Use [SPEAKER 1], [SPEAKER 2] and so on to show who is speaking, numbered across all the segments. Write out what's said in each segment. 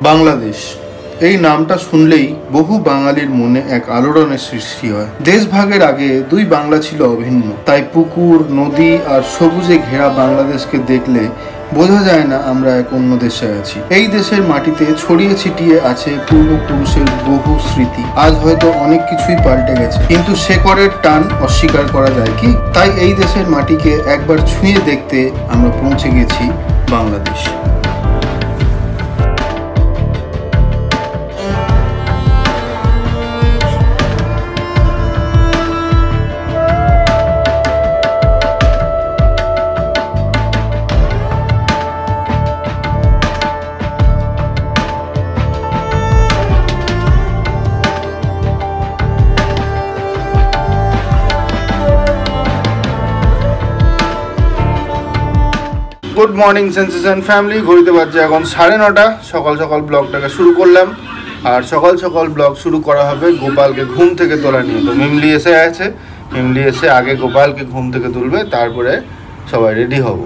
[SPEAKER 1] বাংলাদেশ এই নামটা শুনলেই বহু বাঙালির মনে এক আলোড়নের সৃষ্টি হয়। দেশ ভাগের আগে দুই বাংলা ছিল অভিন্ন, তাই পুকুর, নদী আর সবুজে ঘেরা বাংলাদেশকে দেখলে বোঝা যায় না আমরা এক অন্য দেশে আছি। এই দেশের মাটিতে ছড়িয়ে ছিটিয়ে আছে পূর্বপুরুষের বহু স্মৃতি। আজ হয়তো অনেক কিছুই পাল্টে গেছে, কিন্তু শেকড়ের টান অস্বীকার করা যায় কি? তাই এই দেশের মাটিকে একবার ছুঁয়ে দেখতে আমরা পৌঁছে গেছি Bangladesh. Good morning sensation family, ঘড়িতে বাজছে এখন 9:30। সকাল সকাল ব্লগটাকে শুরু করলাম, আর সকাল সকাল ব্লগ শুরু করা হবে গোপালকে ঘুম থেকে তোলা নিয়ে। তো মিমলি এসে আছে, মিমলি এসে আগে গোপালকে ঘুম থেকে তুলবে, তারপরে সবাই রেডি হব।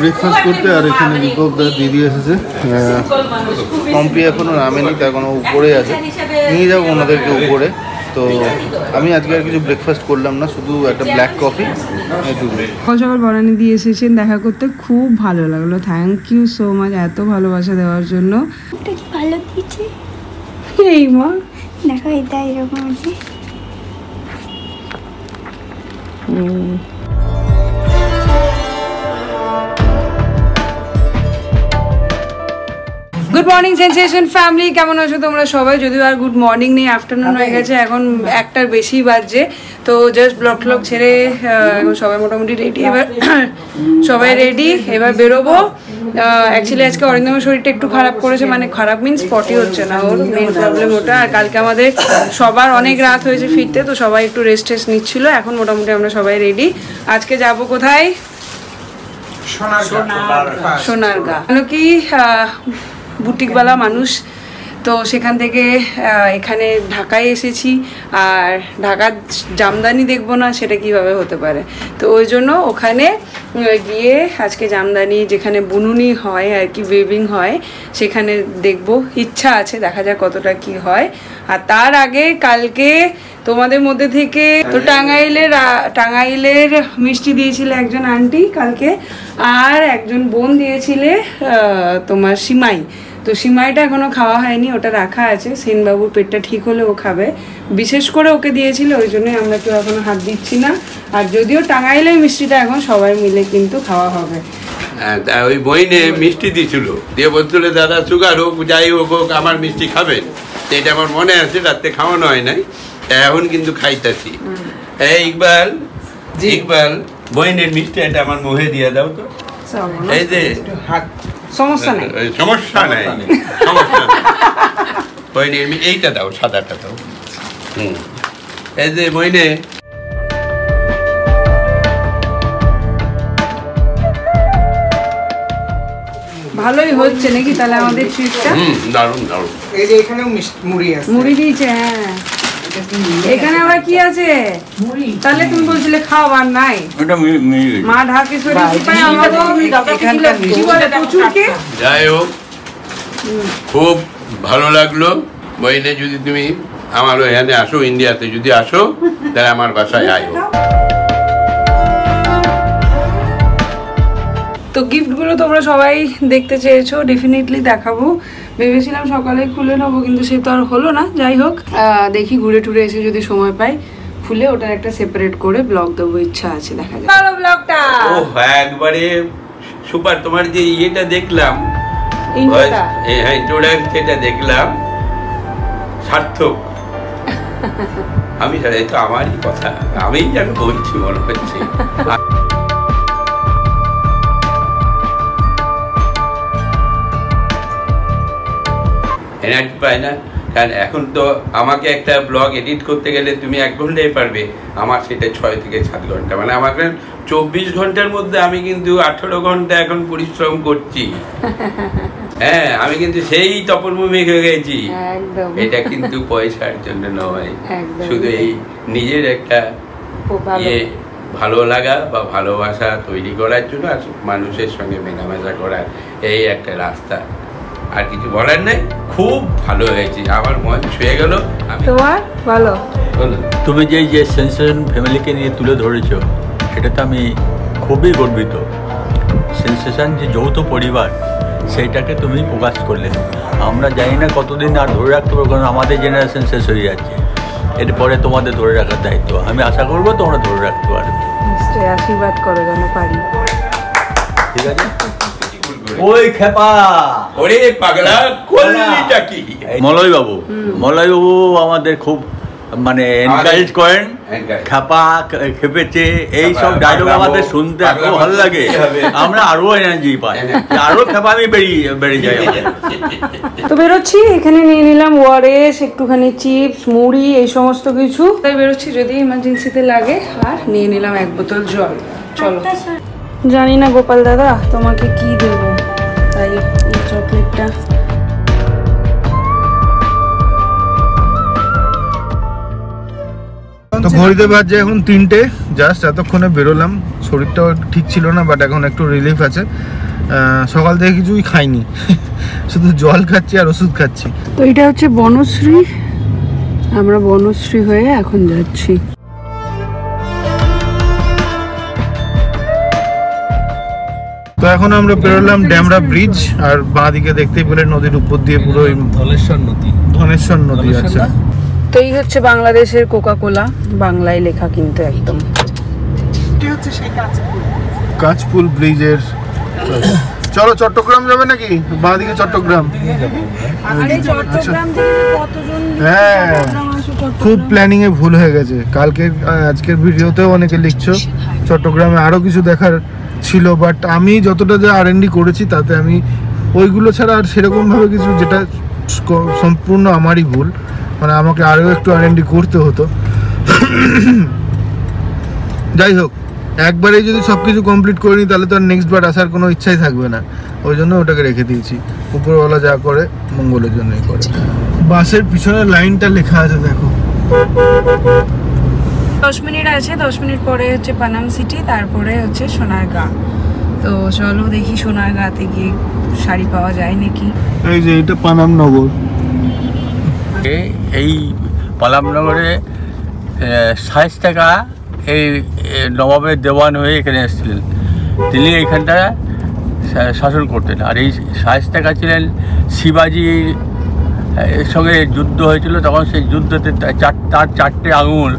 [SPEAKER 1] ব্রেকফাস্ট করতে, আর এখানে দীপক দা দিদি এসেছে, কম্পি এখনো নামেনি, তা এখনো উপরে আছে, নিয়ে যাবো ওনাদেরকে উপরে। তো আমি আজকে আর কিছু ব্রেকফাস্ট করলাম না, শুধু একটা ব্ল্যাক কফি।
[SPEAKER 2] সকাল সকাল বনানি দিয়ে এসেছেন দেখা করতে, খুব ভালো লাগলো। থ্যাংক ইউ সো মাচ এত ভালোবাসা দেওয়ার জন্য।
[SPEAKER 3] ভালো দিচ্ছে
[SPEAKER 2] এই মা
[SPEAKER 3] দেখো, এটা এরকম আছে।
[SPEAKER 2] গুড মর্নিং সেন্সেশন ফ্যামিলি, কেমন আছো তোমরা সবাই? যদিও আর গুড মর্নিং নেই, আফটারনুন হয়ে গেছে, এখন 1টার বেশি বাজছে। তো জাস্ট ব্লগ ট্লগ ছেড়ে এখন সবাই মোটামুটি রেডি, এবার সবাই রেডি, এবার বেরোবো। অ্যাকচুয়ালি আজকে অরিন্দমের শরীরটা একটু খারাপ করেছে, মানে খারাপ মিন্স পটি হচ্ছে না, ওর মেন প্রবলেম ওটা। আর কালকে আমাদের সবার অনেক রাত হয়েছে ফিরতে, তো সবাই একটু রেস্ট টেস্ট নিচ্ছিল। এখন মোটামুটি আমরা সবাই রেডি। আজকে যাব কোথায়? সোনারগাঁ। কেন কি বুটিকওয়ালা মানুষ, তো সেখান থেকে এখানে ঢাকায় এসেছি, আর ঢাকার জামদানি দেখবো না সেটা কিভাবে হতে পারে। তো ওই জন্য ওখানে গিয়ে আজকে জামদানি যেখানে বুনুনি হয় আর কি, ওয়েভিং হয়, সেখানে দেখবো। ইচ্ছা আছে, দেখা যাক কতটা কি হয়। আর তার আগে কালকে তোমাদের মধ্যে থেকে তো টাঙ্গাইলের মিষ্টি দিয়েছিলে একজন আন্টি কালকে, আর একজন বোন দিয়েছিলে তোমার সিমাই। তো সিমাইটা এখনো খাওয়া হয়নি, ওটা রাখা আছে। সেনবাবুর পেটটা ঠিক হলে ও খাবে, বিশেষ করে ওকে দিয়েছিল, ওই জন্যই আমরা কেউ এখনো হাত দিচ্ছি না। আর যদিও টাঙ্গাইলের মিষ্টিটা এখন সবাই মিলে কিন্তু খাওয়া হবে।
[SPEAKER 4] ওই বইনে মিষ্টি দিয়েছিল, দিয়ে বলছিল দাদা সুগার হোক যাই হোক হোক আমার মিষ্টি খাবেন। এটা আমার মনে আছে, রাত্রে খাওয়ানো হয় নাই, এখন কিন্তু খাইতেছি। ইকবাল ইকবাল বইনের মিষ্টি এটা আমার মুখে দিয়ে দাও তো। এই যে
[SPEAKER 2] সমস্যা নেই,
[SPEAKER 4] সমস্যা নাই, সমস্যা নেই। বইনের এইটা দাও, সাদাটা দাও। এই যে বইনে
[SPEAKER 2] ভালোই হচ্ছে নাকি তাহলে আমাদের ট্রিপটা?
[SPEAKER 4] দারুণ দারুণ।
[SPEAKER 5] এই যে এখানেও মুড়ি আছে,
[SPEAKER 2] মুড়ি দিয়েছে। হ্যাঁ, এখানে আবার কি আছে? তাহলে তুমি বলছিলে খাওয়ার নাই, মা ঢাকেশ্বরী প্রচুরকে।
[SPEAKER 4] যাই হোক, খুব ভালো লাগলো। বইনে যদি তুমি আমার এখানে আসো, ইন্ডিয়াতে যদি আসো, তাহলে আমার বাসায় আয়ো।
[SPEAKER 2] তো গিফটগুলো তোমরা সবাই দেখতে চেয়েছো, ডেফিনেটলি দেখাবো। ভেবেছিলাম সকালে খুলে নেবো, কিন্তু সে তো আর হলো না। যাই হোক, দেখি ঘুরে টুরে এসে যদি সময় পাই খুলে ওটার একটা সেপারেট করে ব্লগ দেবো, ইচ্ছা আছে, দেখা যাক। ভালো ব্লগটা
[SPEAKER 4] ও একবারে সুপার। তোমার যে ইয়েটা দেখলাম, ইন্ট্রোডাকশনটা দেখলাম, সার্থক। আমি তো আমারই কথা, আমি যেন বলছি মনে হচ্ছে। এনার্জি পায় না, কারণ এখন তো আমাকে একটা ব্লগ এডিট করতে গেলে তুমি 1 ঘন্টায় পারবে, আমার সেটা 6 থেকে 7 ঘন্টা। মানে আমার 24 ঘন্টার মধ্যে আমি কিন্তু 18 ঘন্টা এখন পরিশ্রম করছি। হ্যাঁ, আমি কিন্তু সেই তপনভূমি হয়ে গেছি। এটা কিন্তু পয়সার জন্য নয়, শুধু এই নিজের একটা ইয়ে ভালো লাগা বা ভালোবাসা তৈরি করার জন্য আর মানুষের সঙ্গে মেলামেশা করার এই একটা রাস্তা। আর কিছু বলার নেই, খুব ভালো হয়েছে, আমার মন ছুঁয়ে গেল। আমি
[SPEAKER 2] তোমার ভালো
[SPEAKER 4] বলুন।
[SPEAKER 6] তুমি যে সেন্সেশন ফ্যামিলিকে নিয়ে তুলে ধরেছো, এটাতে আমি খুবই গর্বিত। সেন্সেশন যে যৌথ পরিবার, সেইটাকে তুমি প্রকাশ করলে। আমরা জানি না কতদিন আর ধরে রাখতে পারবো, কারণ আমাদের জেনারেশন শেষ হয়ে যাচ্ছে। এরপরে তোমাদের ধরে রাখার দায়িত্ব। আমি আশা করবো তোমরা ধরে রাখতে পারবে।
[SPEAKER 2] নিশ্চয়ই, আশীর্বাদ করো যেন পারি।
[SPEAKER 6] ঠিক আছে? ওই খেপা,
[SPEAKER 4] ওরে পাগলা, কলিটা কি?
[SPEAKER 6] মলয় বাবু আমাদের খুব মানে এনকারেজ করেন। খেপা খেপেছে এই সব ডায়লগ আমাদের শুনতে এত ভালো লাগে, আমরা আরো এনার্জি পাই, আরো খেপামি বেড়ে যায়।
[SPEAKER 2] তো বেরোচ্ছি, এখানে নিয়ে নিলাম ওয়ারেস, একটুখানি চিপস, মুড়ি, এই সমস্ত কিছু। তাই বেরোচ্ছি, যদি ইমার্জেন্সিতে লাগে। আর নিয়ে নিলাম 1 বোতল জল। চলো। জানি না গোপাল দাদা তোমাকে কি দেব, তাই এই চকলেটটা।
[SPEAKER 1] তো ঘড়িতে বাজছে এখন 3টে, জাস্ট এতক্ষণে বেরোলাম। শরীরটাও ঠিক ছিল না, বাট এখন একটু রিলিফ আছে। সকাল থেকে কিছুই খাইনি, শুধু জল খাচ্ছি আর ওষুধ খাচ্ছি।
[SPEAKER 2] তো এটা হচ্ছে বনশ্রী, আমরা বনশ্রী হয়ে এখন যাচ্ছি।
[SPEAKER 1] তো এখন আমরা বেরোলাম ড্যামরা ব্রিজ, আর বাঁ দিকে দেখতেই পেলে নদীর উপর দিয়ে পুরো ধনেশ্বর নদী আছে।
[SPEAKER 2] তো এই হচ্ছে বাংলাদেশের কোকা-কোলা, বাংলায় লেখা কিন্তু একদম।
[SPEAKER 1] কাঁচপুল ব্রিজের। চলো চট্টগ্রাম যাবে নাকি? বাঁ দিকে চট্টগ্রাম। হ্যাঁ, খুব প্ল্যানিং এ ভুল হয়ে গেছে। আজকের ভিডিওতেও অনেকে লিখছো চট্টগ্রামে আরো কিছু দেখার ছিল, বাট আমি যতটা যা R&D করেছি তাতে আমি ওইগুলো ছাড়া আর সেরকম ভাবে কিছু, যেটা সম্পূর্ণ আমারই ভুল, মানে আমাকে আরো একটু R&D করতে হতো। যাই হোক, একবারে যদি সবকিছু কমপ্লিট করে নিই তাহলে তো আর নেক্সট বার আসার কোনো ইচ্ছাই থাকবে না, ওই জন্য ওটাকে রেখে দিয়েছি। উপরওয়ালা যা করে মঙ্গলের জন্যই করে। বাসের পিছনে লাইনটা লেখা আছে দেখো।
[SPEAKER 2] 10 মিনিট আছে, 10 মিনিট পরে হচ্ছে পানাম সিটি, তারপরে হচ্ছে সোনারগাঁ। তো চলো দেখি সোনারগাঁতে গিয়ে শাড়ি পাওয়া যায় নাকি।
[SPEAKER 1] এই যে এটা পানাম নগর।
[SPEAKER 6] এই পালামনগরে 60 টাকা এই নবাবের দেওয়ান হয়ে এখানে এসেছিলেন। তিনি এইখানটা শাসন করতেন। আর এই 60 টাকা ছিলেন শিবাজির সঙ্গে যুদ্ধ হয়েছিল, তখন সেই যুদ্ধতে তার 4টে আঙুল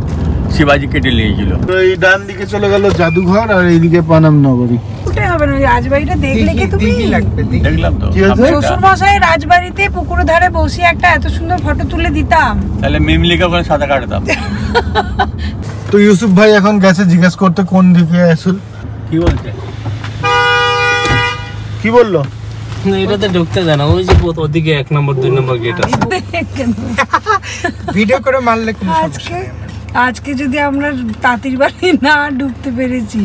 [SPEAKER 6] শিবাজি কেটে নিয়েছিল।
[SPEAKER 1] তো এই ডান দিকে চলে গেল জাদুঘর, আর এইদিকে পানাম নগরী।
[SPEAKER 2] ওটাই হবে না, রাজবাড়িটা দেখলে কি তুমি?
[SPEAKER 6] দেখলাম তো।
[SPEAKER 2] শ্বশুর মশাই রাজবাড়িতে পুকুর ধারে বসে একটা এত সুন্দর ফটো তুলে দিতাম,
[SPEAKER 6] তাহলে মিমলিকে ওখানে সাঁতার কাটতাম।
[SPEAKER 1] তো ইউসুফ ভাই এখন গেছে জিজ্ঞেস করতে কোন দিকে আসল।
[SPEAKER 6] কি বলছে?
[SPEAKER 1] কি বললো?
[SPEAKER 7] এটাতে ঢুকতে দেয় না, ওই যে ওদিকে 1 নম্বর 2 নম্বর গেট আছে।
[SPEAKER 5] ভিডিও করে মারলে কোনো সমস্যা নেই।
[SPEAKER 2] আজকে যদি আমরা তাঁতির বাড়ি না ঢুকতে পেরেছি,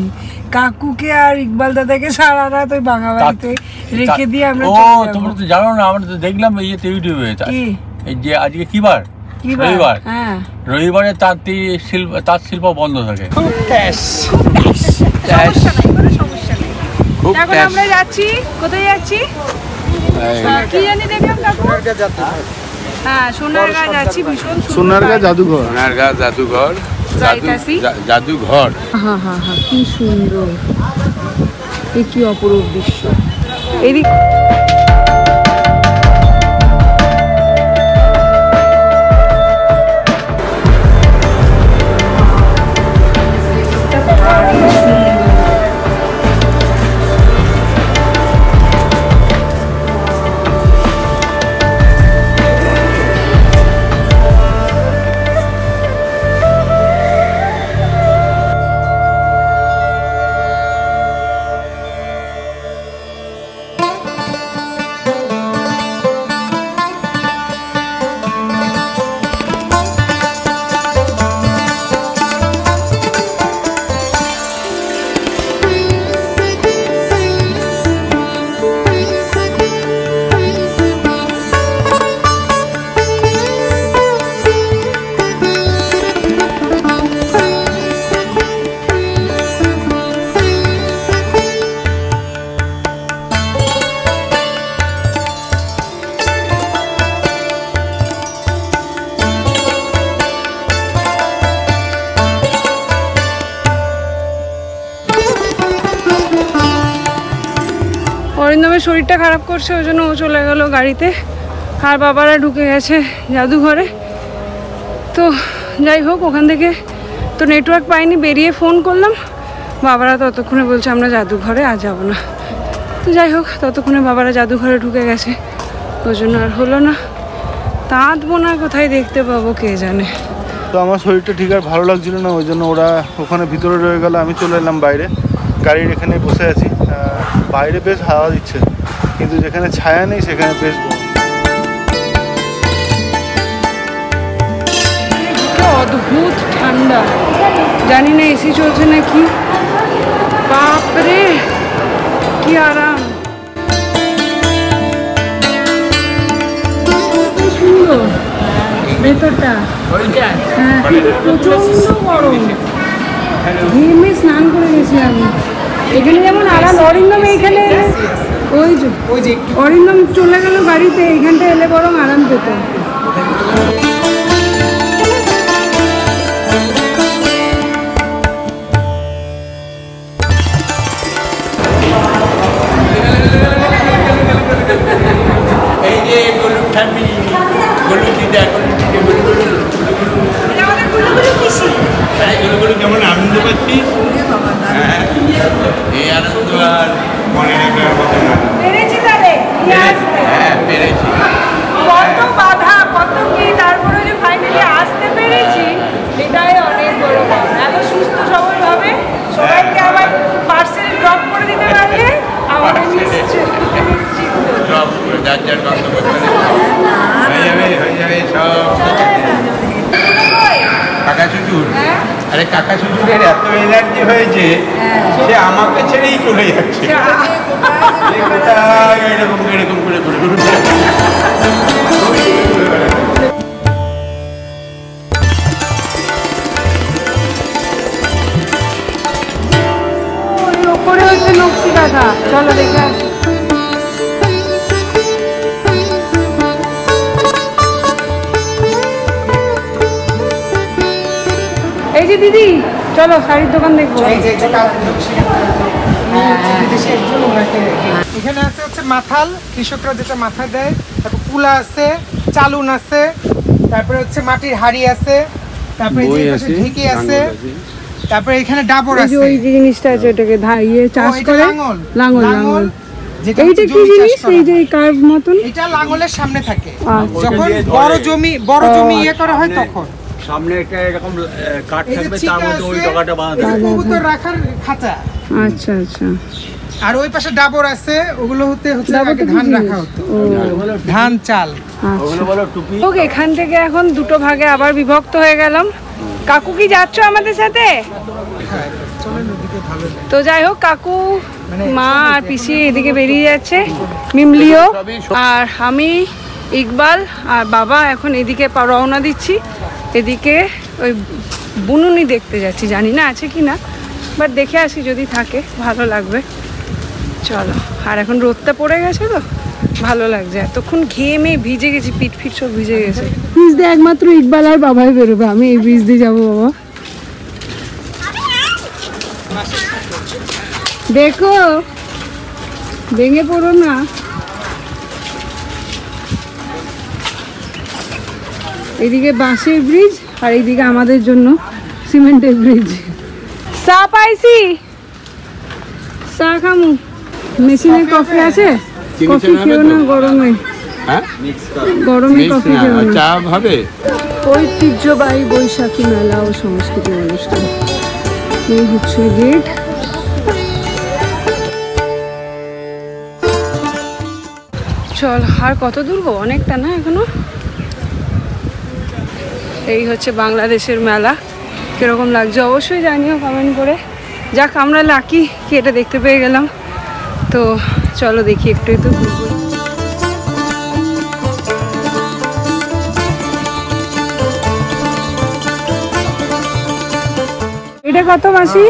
[SPEAKER 2] কাকুকে আর ইকবাল দাদাকে সারা রাত ওই ভাঙা বাড়িতে রেখে দিয়ে আমরা চলে যাবো।
[SPEAKER 6] তোমরা তো জানো না, আমরা তো দেখলাম ইউটিউবে এই যে আজকে কি বার? রবিবার।
[SPEAKER 2] হ্যাঁ,
[SPEAKER 6] রবিবারে তাঁত শিল্প বন্ধ থাকে।
[SPEAKER 2] এখন আমরা যাচ্ছি, কোথায় যাচ্ছি কি জানি, দেখলাম কাকু। হ্যাঁ, সোনারগাঁ যাচ্ছি, ভীষণ
[SPEAKER 1] সোনারগাঁ জাদুঘর।
[SPEAKER 4] সোনারগাঁ জাদুঘর, জাদুঘর।
[SPEAKER 2] হ্যাঁ হ্যাঁ হ্যাঁ, কি সুন্দর, এ কি অপরূপ দৃশ্য। এদিক শরীরটা খারাপ করছে, ওই জন্য ও চলে গেল গাড়িতে, আর বাবারা ঢুকে গেছে জাদুঘরে। তো যাই হোক, ওখান থেকে তো নেটওয়ার্ক পাইনি, বেরিয়ে ফোন করলাম, বাবারা ততক্ষণে বলছে আমরা জাদুঘরে আর যাবো না। তো যাই হোক, ততক্ষণে বাবারা জাদুঘরে ঢুকে গেছে, ওই জন্য আর হলো না। তাঁত বোনা কোথায় দেখতে পাবো কে জানে।
[SPEAKER 1] তো আমার শরীরটা ঠিক আর ভালো লাগছিল না, ওই জন্য ওরা ওখানে ভিতরে রয়ে গেল, আমি চলে এলাম বাইরে, গাড়ির এখানে বসে আছি। বাইরে বেশ হাওয়া দিচ্ছে, কিন্তু যেখানে ছায়া নেই সেখানে বেশ
[SPEAKER 2] অদ্ভুত ঠান্ডা, জানি না এসি চলছে নাকি। বাপরে কি আরাম, সুন্দর ভেতরটা। হ্যাঁ, প্রচন্ড গরম, ঘেমে স্নান করে গেছি আমি। এখানে যেমন আরাম, অরিন্দম এইখানে ওই যে অরিন্দম চলে গেল বাড়িতে, এইখানটা এলে বরং আরাম পেত।
[SPEAKER 4] কেমন আনন্দ পাচ্ছি, এই আনন্দ আর মনে রাখার মতো না। হ্যাঁ, পেরেছি।
[SPEAKER 2] কত বাধা, কত কি, তারপরে যে ফাইনালি আসতে পেরেছি, এটাই অনেক বড় কথা। এত সুস্থ সবল ভাবে সবাইকে আবার পার্সেল ড্রপ করে দিতে পারলে আমাদের
[SPEAKER 4] সব যার যার গন্তব্য হয়ে যাবে সব। কাকা শ্বশুর, আরে কাকা শ্বশুরের এত এনার্জি হয়েছে, সে আমাকে ছেড়েই চলে যাচ্ছে, এরকম এরকম করে
[SPEAKER 2] ওপরে হচ্ছে নকশি কাঁথা। চলো দেখে আসি। এই যে দিদি, চলো শাড়ির দোকান দেখবো।
[SPEAKER 5] এখানে আছে হচ্ছে মাথাল, কৃষকরা যেটা মাথা দেয়, তারপর কুলা আছে, চালুন আছে, তারপরে হচ্ছে মাটির হাড়ি আছে, তারপরে ঢেকি আছে, তারপরে এখানে ডাবর আছে।
[SPEAKER 2] ওই যে জিনিসটা আছে, ওটাকে চাষ করে লাঙল। লাঙল
[SPEAKER 5] যেটা
[SPEAKER 2] এইটা কি জিনিস? এই যে কার্ভ মতন,
[SPEAKER 5] এটা লাঙলের সামনে থাকে, যখন বড় জমি ইয়ে করা হয় তখন
[SPEAKER 6] সামনে একটা এরকম কাঠ থাকবে, তার মধ্যে ওই ডগাটা বাঁধা থাকে,
[SPEAKER 5] কবুতর রাখার খাঁচা।
[SPEAKER 2] আচ্ছা আচ্ছা।
[SPEAKER 5] আর ওই পাশে ডাবর আছে, ওগুলো হচ্ছে আগে ধান রাখা হতো, ধান চাল,
[SPEAKER 6] ওগুলো বলো টুপি।
[SPEAKER 2] ওকে, এখান থেকে এখন দুটো ভাগে আবার বিভক্ত হয়ে গেলাম। কাকু কি যাচ্ছ আমাদের সাথে? তো যাই হোক, কাকু, মা আর পিসি এদিকে বেরিয়ে যাচ্ছে, মিমলিও, আর আমি, ইকবাল আর বাবা এখন এদিকে রওনা দিচ্ছি। এদিকে ওই বুনুনি দেখতে যাচ্ছি, জানি না আছে কি না, বাট দেখে আসি, যদি থাকে ভালো লাগবে। চলো। আর এখন রোদটা পড়ে গেছে তো ভালো লাগছে, এতক্ষণ ঘেমে ভিজে গেছি, পিঠ ফিট সব ভিজে গেছে। ব্রিজ দিয়ে একমাত্র ইকবাল আর বাবাই বেরোবে, আমি এই ব্রিজ দিয়ে যাবো। বাবা দেখো, ভেঙে পড়ো না। এদিকে বাঁশের ব্রিজ আর এইদিকে আমাদের জন্য সিমেন্টের ব্রিজ। চা পাইছি, চা খামু। মেশিনের কফি আছে? কফি খেও না গরমে, গরমে কফি খেও না।
[SPEAKER 4] চা হবে।
[SPEAKER 2] ঐতিহ্যবাহী বৈশাখী মেলা ও সংস্কৃতি অনুষ্ঠান। এই হচ্ছে গেট। চল, আর কত দূর গো? অনেকটা না এখনো। এই হচ্ছে বাংলাদেশের মেলা। কিরকম লাগছে অবশ্যই জানিও কমেন্ট করে। যাক, আমরা লাকি কি এটা দেখতে পেয়ে গেলাম। তো চলো দেখি একটু একটু ঘুরবো। এটা কত মাসি?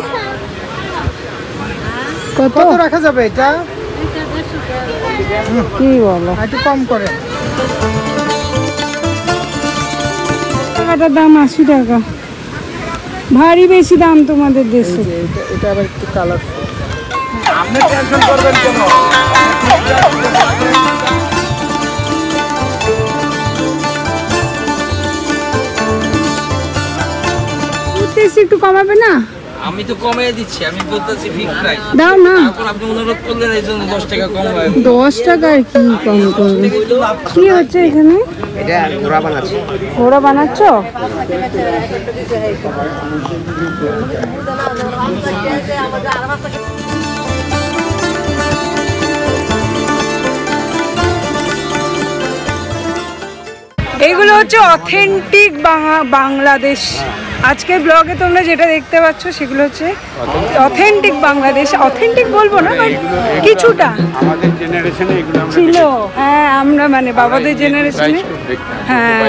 [SPEAKER 2] কত
[SPEAKER 5] রাখা যাবে এটা?
[SPEAKER 2] কি বলো,
[SPEAKER 5] একটু কম করে।
[SPEAKER 2] টাকাটার দাম 80 টাকা, ভারী বেশি দাম তোমাদের দেশে।
[SPEAKER 5] এটা আবার একটু কালার। আপনি টেনশন করবেন কেন?
[SPEAKER 2] একটু কমাবে না?
[SPEAKER 7] আমি তো কমিয়ে দিচ্ছি, আমি বলতেছি ফিক্স প্রাইস
[SPEAKER 2] দাও না।
[SPEAKER 7] এখন আপনি অনুরোধ করলেন এই জন্য 10 টাকা কম হয়।
[SPEAKER 2] 10 টাকা আর কি কম করবে? কি হচ্ছে এখানে?
[SPEAKER 8] এটা ঘোড়া বানাচ্ছি।
[SPEAKER 2] ঘোড়া বানাচ্ছ? এইগুলো হচ্ছে অথেন্টিক বাংলাদেশ। আজকের ব্লগে তোমরা যেটা দেখতে পাচ্ছ সেগুলো হচ্ছে অথেন্টিক বাংলাদেশ। অথেন্টিক বলবো না, বাট কিছুটা
[SPEAKER 4] আমাদের জেনারেশনে এগুলো
[SPEAKER 2] ছিল। হ্যাঁ, আমরা মানে বাবাদের জেনারেশনে, হ্যাঁ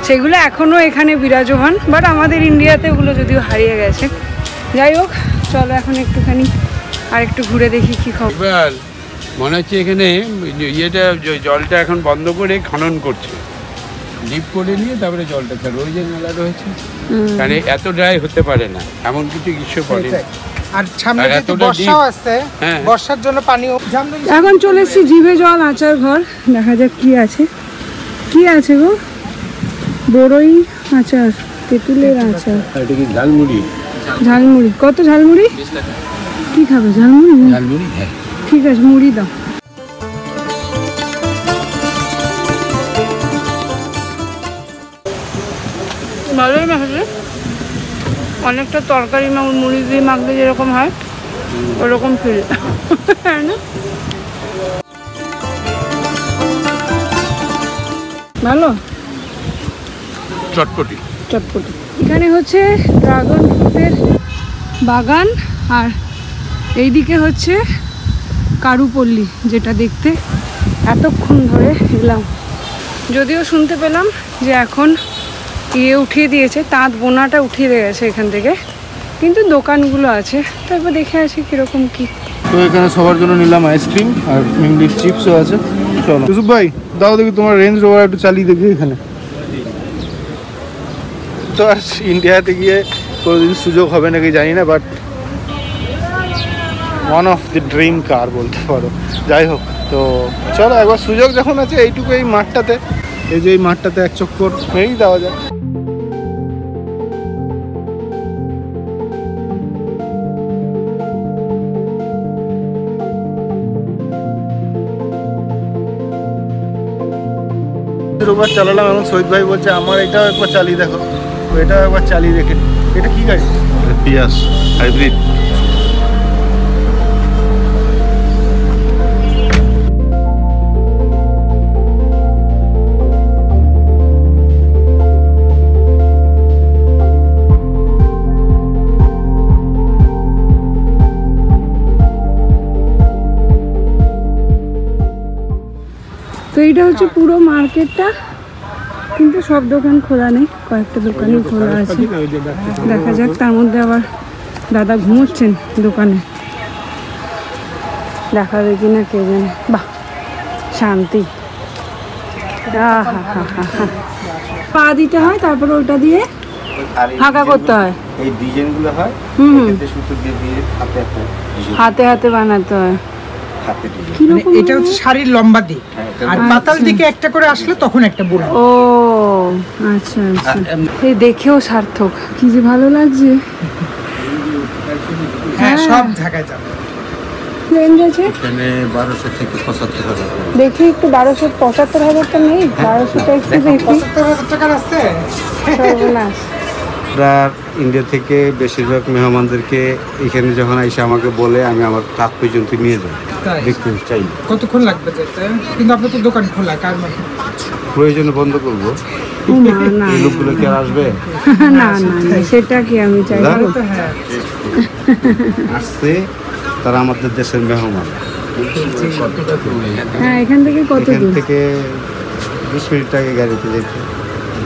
[SPEAKER 2] সেগুলো এখনো এখানে বিরাজমান, বাট আমাদের ইন্ডিয়াতে ওগুলো যদিও হারিয়ে গেছে। যাই হোক, চলো এখন একটুখানি আর একটু ঘুরে দেখি কি খবর।
[SPEAKER 4] মনে হচ্ছে এখানে ইয়েটা জলটা এখন বন্ধ করে খনন করছে, ডিপ করে নিয়ে তারপরে জলটা ছাড়বে। ওই যে নালা রয়েছে, কারণ এত ড্রাই হতে পারে না, এমন কিছু গ্রীষ্ম পড়ে।
[SPEAKER 5] আর সামনে যেহেতু বর্ষাও আছে, বর্ষার জন্য পানিও।
[SPEAKER 2] এখন চলে এসেছি জিভে জল আচার ঘর। দেখা যাক কি আছে। কি আছে গো? বড়ই আচার, তেঁতুলের আচার।
[SPEAKER 4] এটা কি ঝালমুড়ি?
[SPEAKER 2] ঝালমুড়ি কত? ঝালমুড়ি কি খাবে? ঝালমুড়ি?
[SPEAKER 4] ঝালমুড়ি, হ্যাঁ
[SPEAKER 2] ঠিক আছে, মুড়ি দাও। ভালোই মাখবে, অনেকটা তরকারি মুড়ি দিয়ে মাখলে যেরকম হয় ওরকম ফিল, না? ভালো,
[SPEAKER 4] চটপটি
[SPEAKER 2] চটপটি। এখানে হচ্ছে ড্রাগন ফ্রুটের বাগান, আর এইদিকে হচ্ছে কারুপল্লী, যেটা দেখতে এতক্ষণ ধরে এলাম। যদিও শুনতে পেলাম যে এখন উঠিয়ে দিয়েছে, তাঁত বোনাটা উঠিয়ে দিয়েছে এখান থেকে, কিন্তু দোকানগুলো আছে। তারপর দেখে আসি কিরকম কি।
[SPEAKER 1] তো এখানে সবার জন্য নিলাম আইসক্রিম আর ইংলিশ চিপসও আছে। চলো ইউসুফ ভাই, দাও দেখি তোমার রেঞ্জ রোভার একটু চালিয়ে দেখি এখানে। তো আর ইন্ডিয়াতে গিয়ে কোনোদিন সুযোগ হবে নাকি জানি না, but one of the dream কার বলতে পারো। যাই হোক, তো চলো একবার সুযোগ যখন আছে এইটুকু এই মাঠটাতে, এই যে এই মাঠটাতে এক চক্কর মেরেই দেওয়া যায়। রোববার চালালাম, এখন শহীদ ভাই বলছে আমার এটাও একবার চালিয়ে দেখো, এটাও একবার চালিয়ে দেখে। এটা কি গাড়ি? পিয়াস হাইব্রিড।
[SPEAKER 2] তো এইটা হচ্ছে পুরো মার্কেটটা, কিন্তু সব দোকান খোলা নেই, কয়েকটা দোকানই খোলা আছে। দেখা যাক, তার মধ্যে আবার দাদা ঘুমোচ্ছেন দোকানে, দেখাবে কিনা কে জানে। বাহ, শান্তি। পা দিতে হয়, তারপরে ওটা দিয়ে ফাঁকা করতে হয়।
[SPEAKER 8] এই ডিজাইনগুলো হয় সুতো দিয়ে
[SPEAKER 2] হাতে হাতে বানাতে হয়।
[SPEAKER 5] এটা হচ্ছে শাড়ির লম্বা দিক, আর পাতাল দিকে একটা করে আসলে তখন একটা বুড়া।
[SPEAKER 2] ও আচ্ছা আচ্ছা, এই দেখেও সার্থক, কি যে ভালো লাগছে।
[SPEAKER 5] হ্যাঁ, সব জায়গায় যাবে।
[SPEAKER 2] রেঞ্জ আছে
[SPEAKER 8] এখানে 1200 থেকে 75,000।
[SPEAKER 2] দেখি একটু। 1275,000 তো নেই, 1200টা একটু দেখি।
[SPEAKER 5] 75,000 টাকার আছে।
[SPEAKER 2] সর্বনাশ।
[SPEAKER 8] ইন্ডিয়া থেকে বেশিরভাগ মেহমানদেরকে এখানে যখন এসে আমাকে বলে, আমি আমার কাজ পর্যন্ত নিয়ে যাই, দেখতে চাই।
[SPEAKER 5] কতক্ষণ লাগবে যেতে? কিন্তু আপনার তো দোকান খোলা, কার মানে
[SPEAKER 8] প্রয়োজনে বন্ধ করবো।
[SPEAKER 2] না না
[SPEAKER 8] এই লোকগুলো কি আর আসবে?
[SPEAKER 2] না না না, সেটা কি আমি চাই?
[SPEAKER 8] আসছে তারা আমাদের দেশের মেহমান।
[SPEAKER 2] হ্যাঁ, এখান থেকে কত
[SPEAKER 8] এখান
[SPEAKER 2] দূর?
[SPEAKER 8] থেকে 20 মিনিট আগে গাড়িতে যেতে।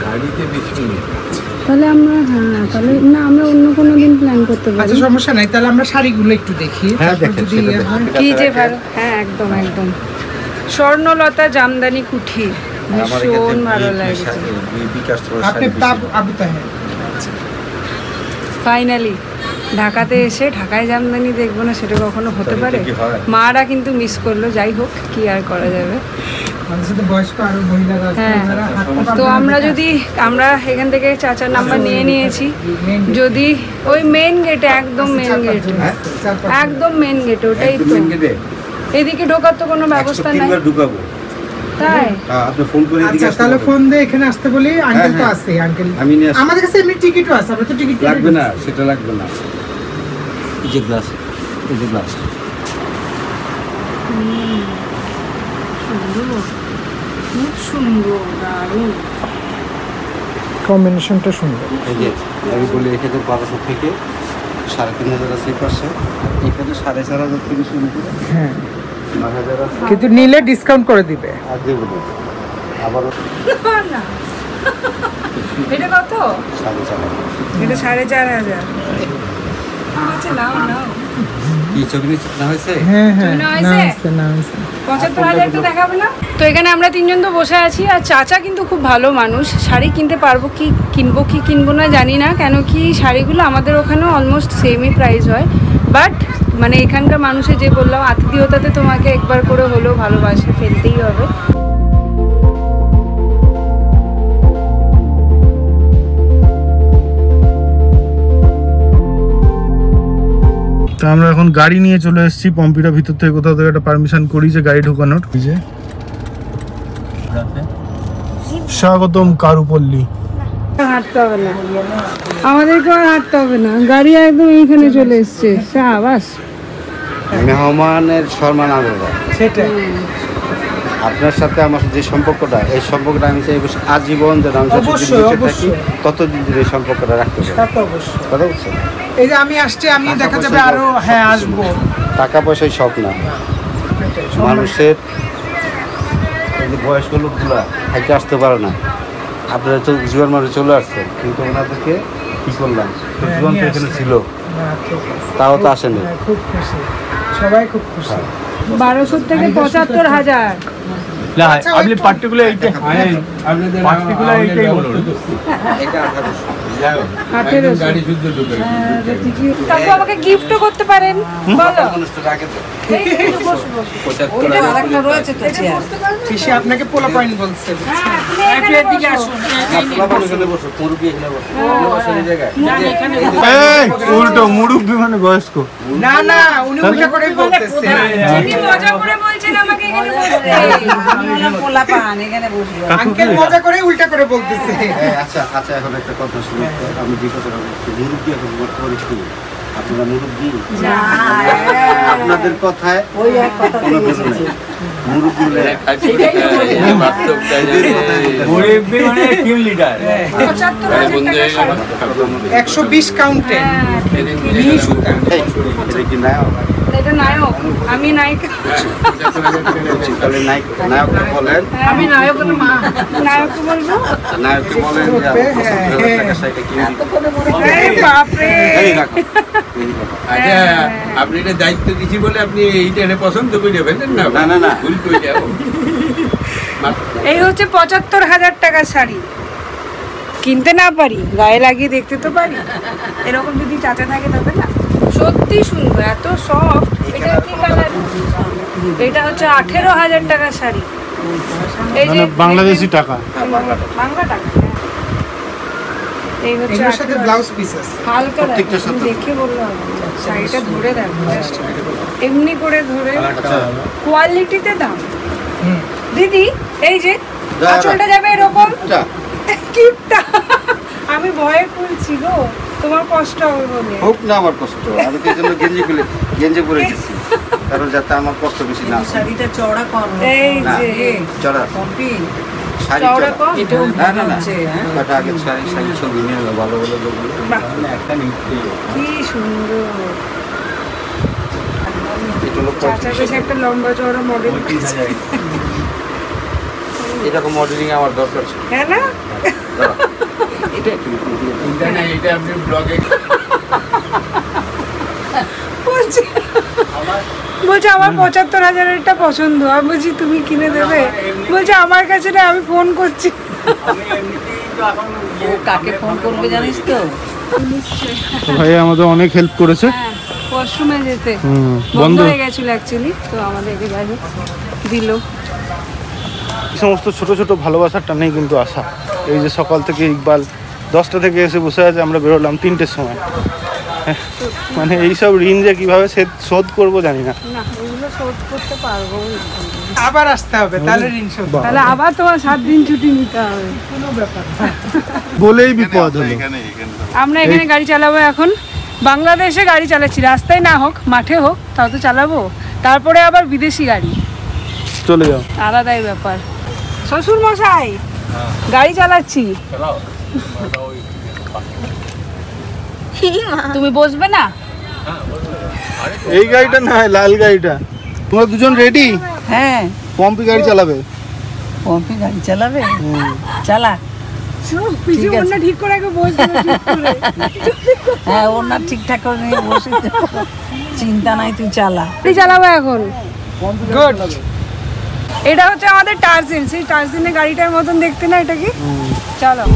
[SPEAKER 4] গাড়িতে 20 মিনিট।
[SPEAKER 2] তাহলে আমরা, হ্যাঁ তাহলে না, আমরা অন্য কোনো দিন প্ল্যান করতে পারি।
[SPEAKER 5] আচ্ছা, সমস্যা নাই। তাহলে আমরা শাড়িগুলো একটু দেখি।
[SPEAKER 8] হ্যাঁ, দেখেন সেটা দেখেন।
[SPEAKER 2] কি যে ভালো। হ্যাঁ, একদম একদম। স্বর্ণলতা জামদানি কুঠি, ভীষণ ভালো লাগছে।
[SPEAKER 5] আপনি তাব আবু তাহের।
[SPEAKER 2] ফাইনালি ঢাকাতে এসে ঢাকায় জামদানি দেখবো না সেটা কখনো হতে পারে? মারা কিন্তু মিস করলো, যাই হোক কি আর করা যাবে। হ্যাঁ, তো আমরা এখান থেকে চাচার নাম্বার নিয়ে নিয়েছি। যদি ওই মেন গেটে, একদম মেন গেটে, একদম মেন গেটে, ওটাই তো। এদিকে ঢোকার তো কোনো ব্যবস্থা নাই। তাই
[SPEAKER 8] আপনি ফোন করে
[SPEAKER 5] আচ্ছা, তাহলে ফোন দিয়ে এখানে আসতে বলি। আঙ্কেল তো আছে, আঙ্কেল আমাদের কাছে এমনি টিকিটও আছে, আমরা তো টিকিট
[SPEAKER 8] লাগবে না, সেটা লাগবে না। এই যে গ্লাস, এই যে গ্লাস
[SPEAKER 2] খুব সুন্দর, দারুণ
[SPEAKER 5] কম্বিনেশনটা সুন্দর।
[SPEAKER 8] এই যে আমি বলি এখানে 1200 থেকে 3500 আছে এই পাশে, এখানে 4500 থেকে শুরু করে
[SPEAKER 5] হ্যাঁ,
[SPEAKER 8] 9000 আছে,
[SPEAKER 5] কিন্তু নিলে ডিসকাউন্ট করে দিবে।
[SPEAKER 8] আর দেব আবার
[SPEAKER 2] না। এটা কত?
[SPEAKER 8] 4500।
[SPEAKER 2] এটা 4500। আচ্ছা, নাও নাও।
[SPEAKER 8] কি চকনি না হয়েছে?
[SPEAKER 5] হ্যাঁ হ্যাঁ,
[SPEAKER 2] চুনা
[SPEAKER 5] না
[SPEAKER 2] হয়েছে?
[SPEAKER 5] হয়েছে, না হয়েছে।
[SPEAKER 2] 75,000 তো দেখাবে না। তো এখানে আমরা তিনজন তো বসে আছি, আর চাচা কিন্তু খুব ভালো মানুষ। শাড়ি কিনতে পারবো কি কিনবো না জানি না, কেন কি শাড়িগুলো আমাদের ওখানেও অলমোস্ট সেমই প্রাইস হয়। বাট মানে এখানকার মানুষের যে বললাম, আত্মীয়তাতে তোমাকে একবার করে হলেও ভালোবাসে ফেলতেই হবে।
[SPEAKER 1] তো আমরা এখন গাড়ি নিয়ে চলে এসেছি পম্পিটা ভিতর থেকে কোথাও থেকে একটা পারমিশন করি যে গাড়ি ঢোকানোর। স্বাগতম কারুপল্লী।
[SPEAKER 2] হাঁটতে হবে না, আমাদেরকে আর হাঁটতে হবে না, গাড়ি একদম এইখানে চলে এসছে। বাস
[SPEAKER 8] মেহমানের সম্মান আলাদা।
[SPEAKER 5] সেটাই
[SPEAKER 8] আপনার সাথে আমার যে সম্পর্কটা, এই সম্পর্কটা আমি চাই আজীবন যেন আমি থাকি, ততদিন এই সম্পর্কটা রাখতে পারি। কথা বলছেন?
[SPEAKER 5] এই যে আমি আসছি, আমি দেখা যাবে আরো হ্যাঁ আসবো।
[SPEAKER 8] টাকা পয়সাই সব না, মানুষের এই যে বয়স্ক লোকগুলা হাইতে আসতে পারে না, আপনারা তো জীবন মানুষ চলে আসছেন, কিন্তু ওনাদেরকে কি করলাম, জীবন তো এখানে ছিল, তাও তো আসেনি।
[SPEAKER 5] খুব খুশি, সবাই খুব খুশি।
[SPEAKER 2] 1200 থেকে 75,000।
[SPEAKER 6] না, আপনি পার্টিকুলার এইটা পার্টিকুলার এইটাই বলুন।
[SPEAKER 8] এটা
[SPEAKER 2] 1800 কাকু আমাকে গিফটও করতে পারেন, বলো।
[SPEAKER 5] পিসি আপনাকে পোলা পয়েন্ট বলছে।
[SPEAKER 1] উল্টো মুরব্বি মানে বয়স্ক।
[SPEAKER 5] না না, উনি উল্টা করে বলতেছে।
[SPEAKER 2] যিনি মজা করে বলছেন আমাকে এখানে বসতে।
[SPEAKER 5] আঙ্কেল মজা করে উল্টা করে বলতেছে।
[SPEAKER 8] আচ্ছা আচ্ছা, এখন একটা কথা শুনুন, আমি যে কথাটা বলছি, মুরব্বী এখন বর্তমানে কি আপনারা মুরব্বী, আপনাদের কথায় ওই এক কথা মুরব্বী
[SPEAKER 6] মানে টিম লিডার
[SPEAKER 5] 120 কাউন্টে।
[SPEAKER 2] এটা নায়ক, আমি নায়িকা।
[SPEAKER 8] তাহলে নায়ককে বলেন,
[SPEAKER 2] আমি নায়ক না, মা নায়ককে বলবো।
[SPEAKER 8] নায়ককে বলেন যে টাকা সাইডে কিনে
[SPEAKER 2] বাপরে।
[SPEAKER 4] আচ্ছা, আপনি এটা দায়িত্ব দিছি বলে আপনি এইটা পছন্দ করে ফেলেন না?
[SPEAKER 8] না না না,
[SPEAKER 4] ভুল করে যাবো।
[SPEAKER 2] এই হচ্ছে 75,000 টাকার শাড়ি। কিনতে না পারি, গায়ে লাগিয়ে দেখতে তো পারি। এরকম যদি চাচা থাকে তবে না। সত্যি সুন্দর, এত সফট। এটা কি কালার? এটা হচ্ছে 18,000 টাকার শাড়ি। এই যে
[SPEAKER 1] বাংলাদেশি টাকা,
[SPEAKER 2] বাংলা টাকা। এই হচ্ছে
[SPEAKER 5] এর সাথে ব্লাউজ পিস আছে।
[SPEAKER 2] হালকা দেখে বললাম, শাড়িটা ধরে দেখো, জাস্ট এমনি করে ধরে কোয়ালিটিতে দাম। দিদি এই যে আঁচলটা যাবে এরকম, কিপটা। আমি ভয়ে খুলছি গো, তোমার কষ্ট হবে বলে।
[SPEAKER 8] হোক না আমার কষ্ট, আমি তো এই জন্য গেঞ্জি পরে গেছি, কারণ যাতে আমার কষ্ট বেশি না।
[SPEAKER 9] শাড়িটা চওড়া কম,
[SPEAKER 2] এই যে
[SPEAKER 8] চড়া
[SPEAKER 9] কপি
[SPEAKER 8] শাড়ি
[SPEAKER 2] চওড়া কম।
[SPEAKER 8] এটাও না না না, এটা আগে শাড়ি ছবি নিয়ে ভালো ভালো একটা নিতে।
[SPEAKER 2] কি সুন্দর।
[SPEAKER 8] এটা লোক
[SPEAKER 2] চাচা বেশ একটা লম্বা চওড়া মডেল।
[SPEAKER 8] এরকম মডেলিং আমার দরকার ছিল।
[SPEAKER 2] হ্যাঁ না,
[SPEAKER 4] এটা আপনি ব্লগে
[SPEAKER 2] বলছে আমার 75,000-এরটা পছন্দ। আমি বলছি তুমি কিনে দেবে? বলছে আমার কাছে না, আমি ফোন করছি।
[SPEAKER 9] কাকে ফোন করবে জানিস তো?
[SPEAKER 1] ভাই আমাদের অনেক হেল্প করেছে।
[SPEAKER 2] ওয়াশরুমে যেতে বন্ধ হয়ে গেছিল অ্যাকচুয়ালি, তো আমাদেরকে গাড়ি দিল।
[SPEAKER 1] এই সমস্ত ছোট ছোট ভালোবাসার টানেই কিন্তু আসা। এই যে সকাল থেকে ইকবাল 10টা থেকে এসে বসে আছে, আমরা বেরোলাম 3টের সময়। মানে এইসব ঋণ যে কিভাবে শোধ করবো জানি না।
[SPEAKER 2] এগুলো শোধ করতে পারবো,
[SPEAKER 5] আবার আসতে হবে, তাহলে ঋণ শোধ।
[SPEAKER 2] তাহলে আবার তোমার 7 দিন ছুটি নিতে হবে,
[SPEAKER 5] কোনো ব্যাপার না।
[SPEAKER 1] বলেই বিপদ হলো।
[SPEAKER 2] আমরা এখানে গাড়ি চালাবো এখন। বাংলাদেশে গাড়ি চালাচ্ছি, রাস্তায় না হোক মাঠে হোক তাও তো চালাবো। তারপরে আবার বিদেশি গাড়ি,
[SPEAKER 1] চলে যাও,
[SPEAKER 2] আলাদাই ব্যাপার। শ্বশুর মশাই গাড়ি চালাচ্ছি, তুমি বসবে না?
[SPEAKER 1] এই গাড়িটা না, লাল গাড়িটা। তোমরা দুজন রেডি?
[SPEAKER 9] হ্যাঁ।
[SPEAKER 1] পম্পি গাড়ি চালাবে?
[SPEAKER 9] পম্পি গাড়ি চালাবে? চালা।
[SPEAKER 2] ঠিক করে বসবে,
[SPEAKER 9] হ্যাঁ ওনার ঠিকঠাক করে নিয়ে বসে, চিন্তা নাই, তুই চালা।
[SPEAKER 2] চালাবো এখন। এটা হচ্ছে আমাদের টার্জিন, সেই টার্জিনের গাড়িটার মতন দেখতে না এটা কি? চলো।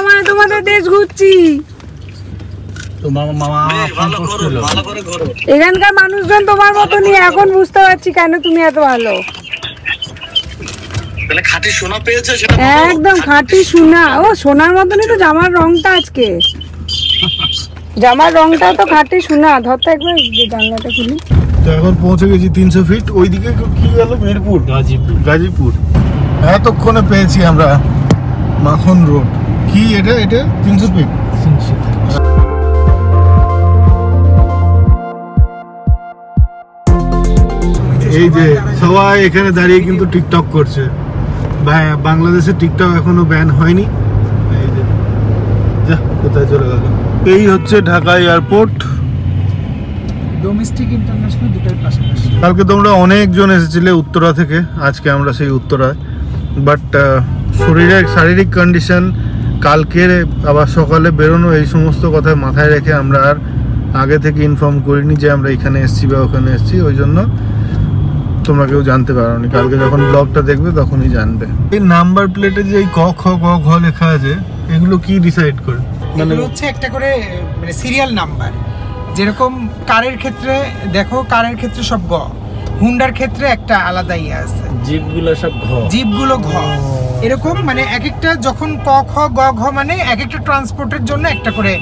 [SPEAKER 2] আমরা তোমাদের দেশ ঘুরছি। এখানকার মানুষজন তোমার মতনই, এখন বুঝতে পারছি কেন তুমি এত ভালো। একদম খাঁটি সোনা। ও সোনার মতনই তো জামার রংটা আজকে, জামার রংটা তো খাঁটি সোনা। ধর তো একবার জানলাটা খুলি।
[SPEAKER 1] তো এখন পৌঁছে গেছি 300 ফিট। ওইদিকে কি গেল? মিরপুর, গাজীপুর। এতক্ষণে পেয়েছি আমরা মাখন রোড। কি এটা? 300 ফিট। এই যে সবাই এখানে দাঁড়িয়ে কিন্তু টিকটক করছে। বাংলাদেশে টিকটক এখনো ব্যান হয়নি। এই যে যা কোথায় চলে গেল। এই হচ্ছে ঢাকা এয়ারপোর্ট,
[SPEAKER 5] ডোমেস্টিক ইন্টারন্যাশনাল দুটোর পাশাপাশি।
[SPEAKER 1] কালকে তোমরা অনেকজন এসেছিলে উত্তরা থেকে, আজকে আমরা সেই উত্তরায়। বাট শারীরিক কন্ডিশন, কালকের আবার সকালে বেরোনো, এই সমস্ত কথা মাথায় রেখে আমরা আর আগে থেকে ইনফর্ম করিনি যে আমরা এখানে এসেছি বা ওখানে এসেছি। ওই জন্য তোমরা কেউ জানতে পারোনি। কালকে যখন ব্লগটা দেখবে তখনই জানবে। এই নাম্বার প্লেটে যে এই ক খ গ ঘ লেখা আছে, এগুলো কি ডিসাইড করে?
[SPEAKER 5] মানে হচ্ছে একটা করে মানে সিরিয়াল নাম্বার। যেরকম কারের ক্ষেত্রে দেখো, কারের ক্ষেত্রে সব গ, হুন্ডার ক্ষেত্রে একটা আলাদা ইয়ে আছে,
[SPEAKER 7] জিপগুলো সব ঘ,
[SPEAKER 5] জিপগুলো ঘ। এরকম মানে এক একটা যখন ক খ গ ঘ মানে এক একটা ট্রান্সপোর্টের জন্য একটা করে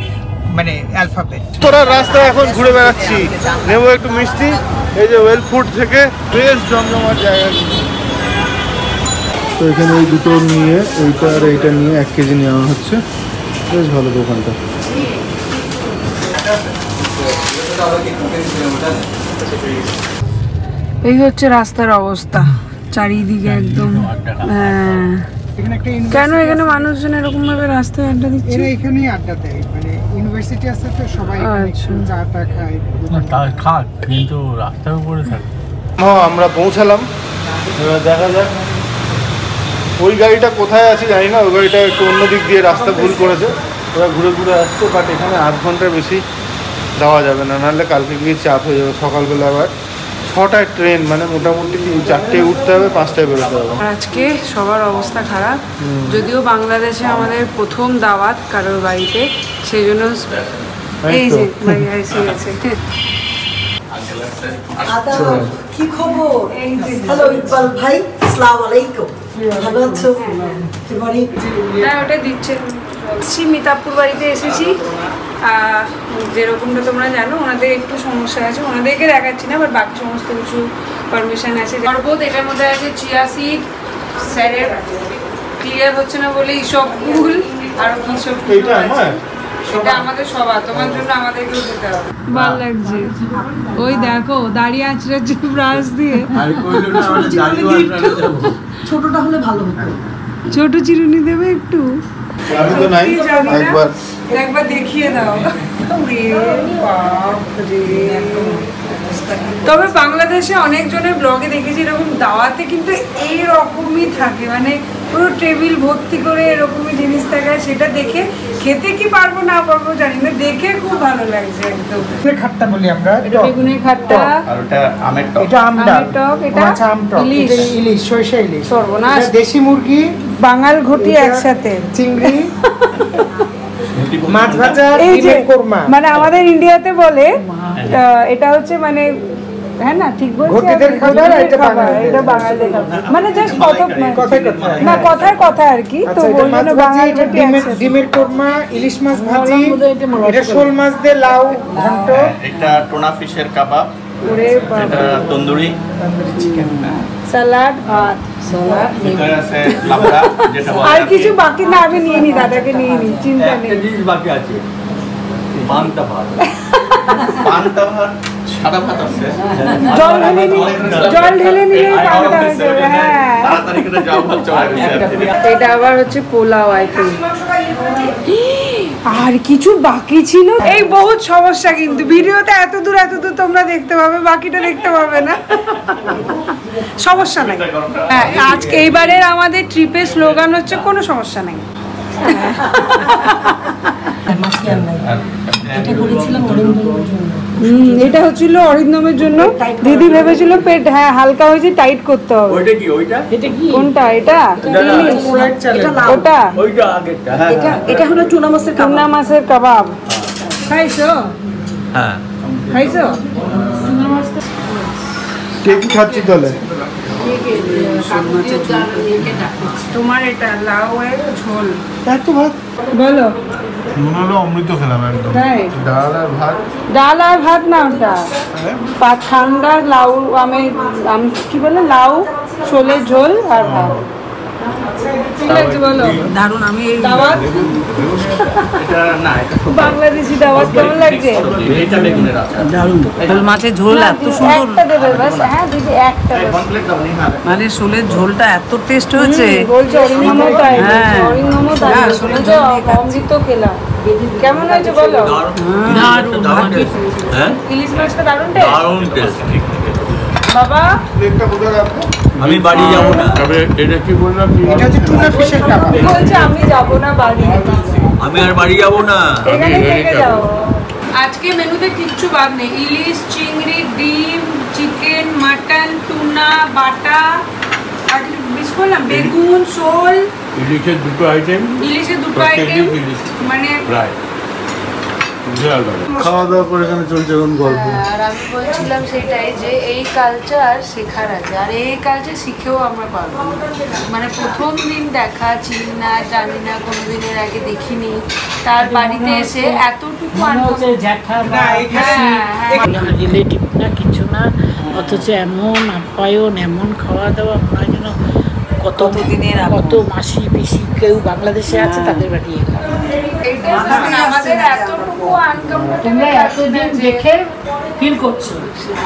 [SPEAKER 5] মানে অ্যালফাবেট।
[SPEAKER 1] তোরা রাস্তায় এখন ঘুরে বেড়াচ্ছি, নেবো একটু মিষ্টি। এই যে ওয়েল ফুড থেকে বেশ জমজমার জায়গা। তো এখানে এই দুটো নিয়ে, এইটা আর এইটা নিয়ে 1 কেজি নেওয়া হচ্ছে। বেশ ভালো দোকানটা।
[SPEAKER 2] এই হচ্ছে রাস্তার অবস্থা, চারিদিকে একদম। কেন এখানে মানুষজন এরকম ভাবে রাস্তায় আড্ডা দিচ্ছে?
[SPEAKER 5] এরা এখানেই আড্ডা দেয়, মানে ইউনিভার্সিটি আছে তো সবাই চা টা খায়,
[SPEAKER 6] খাক, কিন্তু রাস্তার উপরে থাকে।
[SPEAKER 1] আমরা পৌঁছালাম, এবার দেখা যাক। ওই গাড়িটা কোথায় আছে জানি না, ওই গাড়িটা একটু অন্য দিক দিয়ে রাস্তা ভুল করেছে, ওরা ঘুরে ঘুরে আসছে। বাট এখানে 8 ঘন্টার বেশি দেওয়া যাবে না, নাহলে কালকে গিয়ে চাপ হয়ে যাবে। সকালবেলা আবার 6টায় ট্রেন, মানে মোটামুটি 4টায় উঠতে হবে, 5টায় বেরোতে হবে।
[SPEAKER 2] আজকে সবার অবস্থা খারাপ, যদিও বাংলাদেশে আমাদের প্রথম দাওয়াত কারোর বাড়িতে, সেই জন্য এই যে ভাই এসে গেছে।
[SPEAKER 9] কি খবর? হ্যালো ইকবাল ভাই, আসসালামু আলাইকুম। ভালো আছো?
[SPEAKER 2] হ্যাঁ, ওটা দিচ্ছে। মিতাপুর বাড়িতে এসেছি, যেরকমটা তোমরা জানো ওনাদের একটু সমস্যা আছে, ওনাদেরকে দেখাচ্ছি না, বাট বাকি সমস্ত কিছু পারমিশন আছে। শরবত, এটার মধ্যে আছে চিয়া সিড, স্যারের ক্লিয়ার হচ্ছে না বলে এইসব ফুল আর কি সব। এটা আমাদের সবার, তোমার জন্য আমাদেরকেও যেতে হবে। ভালো লাগছে, ওই দেখো দাঁড়িয়ে আঁচড়াচ্ছে ব্রাশ দিয়ে।
[SPEAKER 9] ছোটটা হলে ভালো হতো।
[SPEAKER 2] ছোট চিরুনি দেবে একটু?
[SPEAKER 1] আমি তো নাই, একবার
[SPEAKER 2] একবার দেখিয়ে দাও। তবে বাংলাদেশে অনেকজনের ব্লগে দেখেছি এরকম দাওয়াতে কিন্তু এইরকমই থাকে, মানে পুরো টেবিল ভর্তি করে এরকমই জিনিস থাকে। সেটা দেখে খেতে কি পারবো না পারবো জানি না, দেখে খুব ভালো লাগছে একদম।
[SPEAKER 5] খাট্টা বলি আমরা,
[SPEAKER 2] এটা বেগুনের খাট্টা,
[SPEAKER 8] আর ওটা আমের টক।
[SPEAKER 5] এটা আমডাল,
[SPEAKER 2] আমের টক, এটা
[SPEAKER 5] আচ্ছা আম টক,
[SPEAKER 2] ইলিশ,
[SPEAKER 5] এটা ইলিশ, সরষে ইলিশ,
[SPEAKER 2] সর্বনাশ,
[SPEAKER 5] এটা দেশি মুরগি,
[SPEAKER 2] বাঙাল ঘটি একসাথে,
[SPEAKER 5] চিংড়ি, মাছ ভাজা,
[SPEAKER 2] এই যে
[SPEAKER 5] ডিমের কোরমা।
[SPEAKER 2] মানে আমাদের ইন্ডিয়াতে বলে এটা হচ্ছে মানে, হ্যাঁ না ঠিক বলছি,
[SPEAKER 5] ঘটিদের খাবার, এটা
[SPEAKER 2] খাবার,
[SPEAKER 5] বাঙালিদের।
[SPEAKER 2] এটা বাঙালিদের খাবার, মানে জাস্ট
[SPEAKER 5] কথায় কথায়।
[SPEAKER 2] না কথায় কথা আর কি। তো
[SPEAKER 5] আচ্ছা, এটা
[SPEAKER 2] ওই
[SPEAKER 5] মাছ
[SPEAKER 2] জন্য
[SPEAKER 5] ভাজি,
[SPEAKER 2] বাঙাল
[SPEAKER 5] এটা
[SPEAKER 2] ঘটি
[SPEAKER 5] ডিমের
[SPEAKER 2] একসাথে।
[SPEAKER 5] ডিমের কোরমা, ইলিশ মাছ ভাজি, এটা শোল মাছ দিয়ে লাউ ঘন্ট,
[SPEAKER 8] এটা টোনা ফিশের কাবাব,
[SPEAKER 2] ওরে
[SPEAKER 8] এটা
[SPEAKER 2] বাবা,
[SPEAKER 8] তন্দুরি,
[SPEAKER 5] তন্দুরি চিকেন।
[SPEAKER 2] সালাড, ভাত,
[SPEAKER 8] ভিতরে আছে লাবড়া, যেটা বলে
[SPEAKER 2] আর
[SPEAKER 8] আর কি।
[SPEAKER 2] কিছু বাকি না, আমি নিয়ে নি, দাদাকে নিয়ে নি, চিন্তা নেই।
[SPEAKER 6] জিনিস বাকি আছে, পান্তা ভাত।
[SPEAKER 8] পান্তা ভাত, সাদা ভাত আছে।
[SPEAKER 2] জল ঢেলে নিলে পান্তা হয়ে যাবে। হ্যাঁ,
[SPEAKER 8] তাড়াতাড়ি করে যাও বলছো আর
[SPEAKER 2] এটা আবার হচ্ছে পোলাও আই থিঙ্ক। আর কিছু বাকি ছিল, এই বহুত সমস্যা কিন্তু ভিডিওতে এত দূর তোমরা দেখতে পাবে, বাকিটা দেখতে পাবে না, সমস্যা নাই। হ্যাঁ, আজকে এইবারের আমাদের ট্রিপের স্লোগান হচ্ছে কোনো সমস্যা নাই। এটা হচ্ছিল অরিন্দমের জন্য, দিদি ভেবেছিল পেট হালকা হয়েছে, টাইট করতে হবে।
[SPEAKER 6] ওইটা কি? ওইটা
[SPEAKER 2] কোনটা? এটা ইলিশ, ওটা
[SPEAKER 6] ওইটা আগেরটা। হ্যাঁ
[SPEAKER 9] এটা হলো টুনা মাছের কাবাব।
[SPEAKER 2] টুনা মাছের কাবাব। খাইছো?
[SPEAKER 6] হ্যাঁ।
[SPEAKER 2] খাইছো?
[SPEAKER 1] কে কি খাচ্ছি তাহলে?
[SPEAKER 2] তোমার এটা লাউ এর ঝোল,
[SPEAKER 1] এত ভাত
[SPEAKER 2] বলো।
[SPEAKER 1] মনে হলো অমৃত খেলাম একদম।
[SPEAKER 2] তাই?
[SPEAKER 1] ডাল আর ভাত।
[SPEAKER 2] ডাল আর ভাত না, ওটা ঠান্ডা লাউ, কি বলে, লাউ ছোলের ঝোল আর ভাত। ঠিক লাগছে বলো?
[SPEAKER 9] দারুণ। আমি
[SPEAKER 2] দাওয়াত,
[SPEAKER 8] এটা না, এটা
[SPEAKER 2] বাংলাদেশি দাওয়াত কেমন লাগছে?
[SPEAKER 8] এটা বেগুনের আচার।
[SPEAKER 9] দারুণ মাছের ঝোল এত সুন্দর,
[SPEAKER 2] একটা দেবে বাস। হ্যাঁ দিদি, একটা বাস।
[SPEAKER 8] কমপ্লিট দাও নি। হ্যাঁ,
[SPEAKER 9] মানে শোলের ঝোলটা এত টেস্ট হয়েছে।
[SPEAKER 2] বলছে অরিন্দমও তাই,
[SPEAKER 9] হ্যাঁ।
[SPEAKER 2] অরিন্দমও তাই,
[SPEAKER 9] হ্যাঁ, শোলের
[SPEAKER 2] বলছে
[SPEAKER 9] ঝোল দিয়ে
[SPEAKER 2] অমৃত খেলাম। কেমন হয়েছে বলো?
[SPEAKER 6] দারুণ টেস্ট। হ্যাঁ,
[SPEAKER 2] ইলিশ মাছটা দারুণ টেস্ট।
[SPEAKER 6] দারুণ টেস্ট।
[SPEAKER 2] বাবা
[SPEAKER 1] প্লেটটা কোথায় রাখবো?
[SPEAKER 6] আমি বাড়ি যাবো না।
[SPEAKER 1] তবে এটা কি বললাম?
[SPEAKER 5] এটা হচ্ছে টুনা ফিশের কাবাব।
[SPEAKER 2] বলছে আমি যাবো না বাড়ি,
[SPEAKER 6] আমি আর বাড়ি যাবো না।
[SPEAKER 2] এখানে থেকে যাও। আজকে মেনুতে কিচ্ছু বাদ নেই, ইলিশ, চিংড়ি, ডিম, চিকেন, মাটন, টুনা, বাটা, আর মিস করলাম বেগুন, শোল,
[SPEAKER 6] ইলিশের দুটো আইটেম,
[SPEAKER 2] ইলিশের দুটো
[SPEAKER 6] প্রত্যেক
[SPEAKER 2] আইটেম,
[SPEAKER 6] দিন ইলিশ।
[SPEAKER 2] মানে
[SPEAKER 6] প্রায়
[SPEAKER 1] খাওয়া দাওয়া করে এখানে চলছে এখন গল্প।
[SPEAKER 2] আর আমি বলছিলাম সেটাই যে এই কালচার শেখার আছে, আর এই কালচার শিখেও আমরা পারবো না। মানে প্রথম দিন দেখা, চিনি না, জানি না, কোনোদিনের আগে দেখিনি, তার বাড়িতে এসে এতটুকু
[SPEAKER 10] রিলেটিভ না কিছু না, অথচ এমন আপ্যায়ন, এমন খাওয়া দাওয়া, মনে হয় যেন কত
[SPEAKER 9] দিনের
[SPEAKER 10] কত মাসি পিসি কেউ বাংলাদেশে আছে তাদের বাড়ি এলাম।
[SPEAKER 2] আমাদের এতটুকু
[SPEAKER 10] তোমরা এতদিন দেখে ফিল করছো,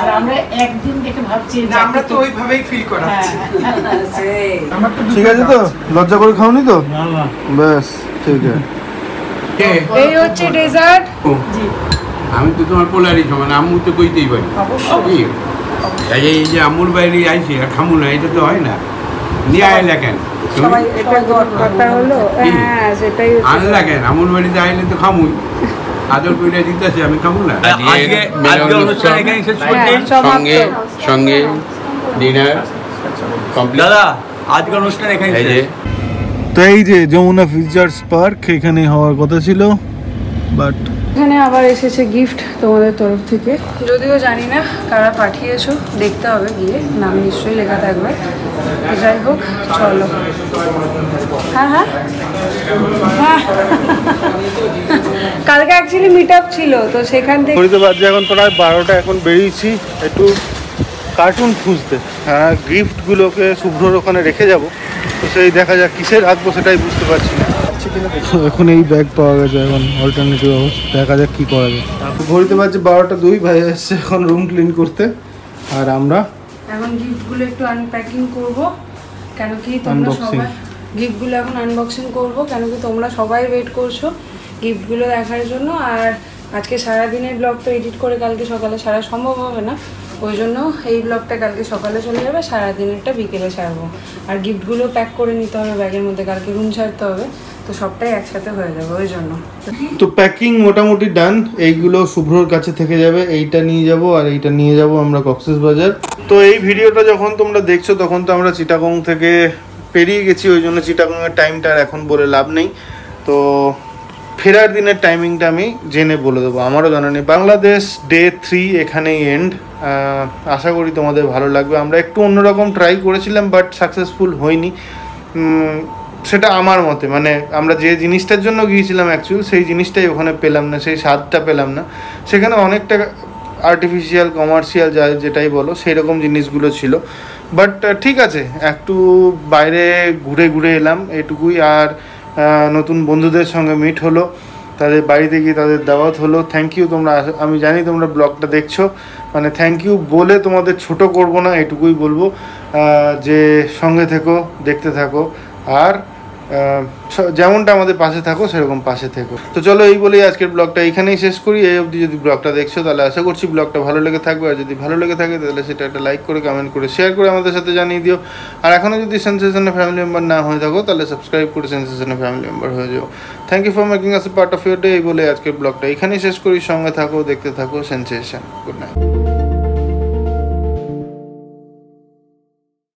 [SPEAKER 10] আর আমরা একদিন দেখে ভাবছি যে
[SPEAKER 5] আমরা তো ওইভাবেই ফিল করাচ্ছি।
[SPEAKER 1] ঠিক আছে তো? লজ্জা করে খাওনি তো? ব্যাস ঠিক আছে।
[SPEAKER 2] এই হচ্ছে ডেজার্ট।
[SPEAKER 4] আমি তো তোমার পোলারি সমান, আম্মু তো কইতেই পারি। কি? এই যে আম্মুর বাইরে আইছি আর খামু না, এটা তো হয় না। নিয়ে আইলা কেন?
[SPEAKER 2] সবাই এটা কথা হলো, হ্যাঁ সেটাই
[SPEAKER 4] আনলা কেন? আম্মুর বাড়িতে আইলে তো খামুই, আদর করে দিতেছে, আমি খামু না।
[SPEAKER 6] আজকে অনুষ্ঠান এখানে শেষ করছি।
[SPEAKER 4] সঙ্গে সঙ্গে ডিনার কমপ্লিট।
[SPEAKER 6] দাদা আজকের অনুষ্ঠান এখানে
[SPEAKER 4] এই যে
[SPEAKER 6] শেষ।
[SPEAKER 1] তো এই যে যমুনা ফিচার্স পার্ক, এখানে হওয়ার কথা ছিল, বাট
[SPEAKER 2] এখানে আবার এসেছে গিফট তোমাদের তরফ থেকে, যদিও জানি না কারা পাঠিয়েছো, দেখতে হবে গিয়ে, নাম নিশ্চয়ই লেখা থাকবে। যাই হোক চলো। হ্যাঁ হ্যাঁ হ্যাঁ, কালকে অ্যাকচুয়ালি মিট আপ ছিল, তো সেখান থেকে
[SPEAKER 1] ঘড়িতে বাজছে এখন প্রায় 12টা। এখন বেরিয়েছি একটু কার্টুন খুঁজতে। হ্যাঁ, গিফটগুলোকে শুভ্রর ওখানে রেখে যাব, তো সেই দেখা যাক কিসে রাখবো সেটাই বুঝতে পারছি না। তো এখন এই ব্যাগ পাওয়া গেছে, এখন অল্টারনেটিভ অবস্থা, দেখা যাক কি করা যায়। ঘড়িতে বাজছে 12:02, ভাই এসছে এখন রুম ক্লিন করতে, আর আমরা
[SPEAKER 2] এখন গিফটগুলো একটু আনপ্যাকিং করব, কেন কি তোমরা সবাই গিফটগুলো এখন আনবক্সিং করব, কেন কি তোমরা সবাই ওয়েট করছো গিফটগুলো দেখার জন্য। আর আজকে সারাদিনের ব্লগ তো এডিট করে কালকে সকালে সারা সম্ভব হবে না, ওই জন্য এই ব্লগটা কালকে সকালে চলে যাবে, সারাদিনেরটা বিকেলে সারবো। আর গিফটগুলো প্যাক করে নিতে হবে ব্যাগের মধ্যে, কালকে রুম ছাড়তে হবে, তো সবটাই একসাথে হয়ে যাবে ওই জন্য।
[SPEAKER 1] তো প্যাকিং মোটামুটি ডান। এইগুলো শুভ্রর কাছে থেকে যাবে, এইটা নিয়ে যাব আর এইটা নিয়ে যাব আমরা কক্সবাজার। তো এই ভিডিওটা যখন তোমরা দেখছো তখন তো আমরা চিটাগং থেকে পেরিয়ে গেছি, ওই জন্য চিটাগংয়ের টাইমটা আর এখন বলে লাভ নেই। তো ফেরার দিনের টাইমিংটা আমি জেনে বলে দেবো, আমারও জানা নেই। বাংলাদেশ ডে 3 এখানেই এন্ড। আশা করি তোমাদের ভালো লাগবে। আমরা একটু অন্যরকম ট্রাই করেছিলাম বাট সাকসেসফুল হয়নি, সেটা আমার মতে। মানে আমরা যে জিনিসটার জন্য গিয়েছিলাম অ্যাকচুয়াল সেই জিনিসটাই ওখানে পেলাম না, সেই স্বাদটা পেলাম না। সেখানে অনেকটা আর্টিফিশিয়াল কমার্শিয়াল যা যেটাই বলো সেই রকম জিনিসগুলো ছিল। বাট ঠিক আছে, একটু বাইরে ঘুরে ঘুরে এলাম এটুকুই। আর নতুন বন্ধুদের সঙ্গে মিট হলো, তাদের বাড়িতে গিয়ে তাদের দাওয়াত হলো। থ্যাংক ইউ তোমরা, আমি জানি তোমরা ব্লগটা দেখছো, মানে থ্যাংক ইউ বলে তোমাদের ছোট করব না, এটুকুই বলবো যে সঙ্গে থেকো, দেখতে থাকো, আর যেমনটা আমাদের পাশে থাকো সেরকম পাশে থেকো। তো চলো এই বলেই আজকের ব্লগটা এখানেই শেষ করি। এই অবধি যদি ব্লগটা দেখছো তাহলে আশা করছি ব্লগটা ভালো লেগে থাকবে, আর যদি ভালো লেগে থাকে তাহলে সেটা একটা লাইক করে, কমেন্ট করে, শেয়ার করে আমাদের সাথে জানিয়ে দিও। আর এখনও যদি সেন্সেশনের ফ্যামিলি মেম্বার না হয়ে থাকো তাহলে সাবস্ক্রাইব করে সেন্সেশনের ফ্যামিলি মেম্বার হয়ে যাও। Thank you for making us a part of your day. এই বলে আজকের ব্লগটা এখানেই শেষ করি। সঙ্গে থাকো, দেখতে থাকো সেন্সেশন। Good night.